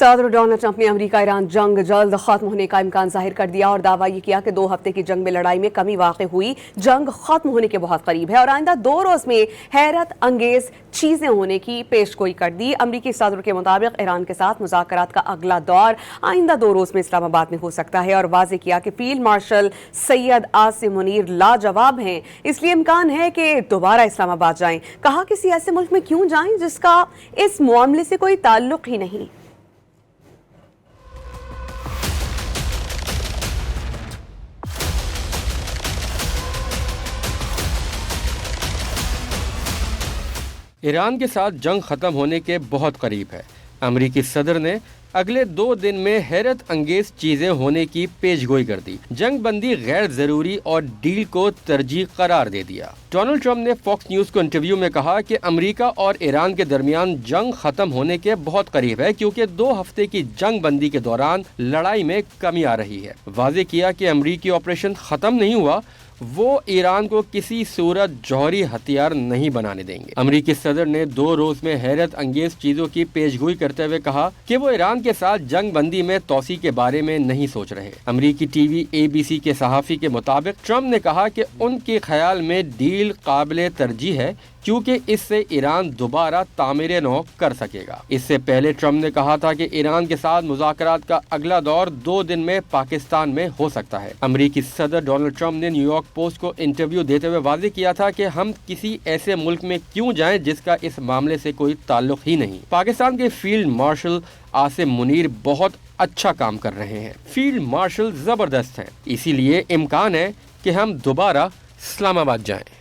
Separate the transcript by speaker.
Speaker 1: صدر Donald Trump نے امریکہ ایران جنگ جلد ختم ہونے کا امکان ظاہر کر دیا اور دعویٰ یہ کیا کہ 2 ہفتے کی جنگ میں لڑائی میں کمی واقع ہوئی، جنگ ختم ہونے کے بہت قریب ہے اور آئندہ 2 روز میں حیرت انگیز چیزیں ہونے کی پیش گوئی کر دی۔ امریکی صدر کے مطابق ایران کے ساتھ مذاکرات کا اگلا دور آئندہ 2 روز میں اسلام آباد میں ہو سکتا ہے اور واضح کیا کہ فیلڈ مارشل سید عاصم منیر لاجواب ہیں، اس لیے امکان ہے کہ دوبارہ اسلام آباد جائیں۔ کہا کسی ایسے ملک میں کیوں جائیں جس کا اس معاملے سے کوئی تعلق ہی نہیں۔
Speaker 2: ایران کے ساتھ جنگ ختم ہونے کے بہت قریب ہے۔ امریکی صدر نے اگلے 2 دن میں حیرت انگیز چیزیں ہونے کی پیش گوئی کر دی، جنگ بندی غیر ضروری اور ڈیل کو ترجیح قرار دے دیا۔ ڈونلڈ ٹرمپ نے فاکس نیوز کو انٹرویو میں کہا کہ امریکہ اور ایران کے درمیان جنگ ختم ہونے کے بہت قریب ہے کیونکہ 2 ہفتے کی جنگ بندی کے دوران لڑائی میں کمی آ رہی ہے۔ واضح کیا کہ امریکی آپریشن ختم نہیں ہوا، وہ ایران کو کسی صورت جوہری ہتھیار نہیں بنانے دیں گے۔ امریکی صدر نے 2 روز میں حیرت انگیز چیزوں کی پیش گوئی کرتے ہوئے کہا کہ وہ ایران کے ساتھ جنگ بندی میں توسیع کے بارے میں نہیں سوچ رہے۔ امریکی ٹی وی ABC کے صحافی کے مطابق ٹرمپ نے کہا کہ ان کے خیال میں ڈیل قابل ترجیح ہے کیونکہ اس سے ایران دوبارہ تعمیر نو کر سکے گا۔ اس سے پہلے ٹرمپ نے کہا تھا کہ ایران کے ساتھ مذاکرات کا اگلا دور 2 دن میں پاکستان میں ہو سکتا ہے۔ امریکی صدر ڈونلڈ ٹرمپ نے نیو یارک پوسٹ کو انٹرویو دیتے ہوئے واضح کیا تھا کہ ہم کسی ایسے ملک میں کیوں جائیں جس کا اس معاملے سے کوئی تعلق ہی نہیں۔ پاکستان کے فیلڈ مارشل عاصم منیر بہت اچھا کام کر رہے ہیں، فیلڈ مارشل زبردست ہیں، اسی لیے امکان ہے کہ ہم دوبارہ اسلام آباد جائیں۔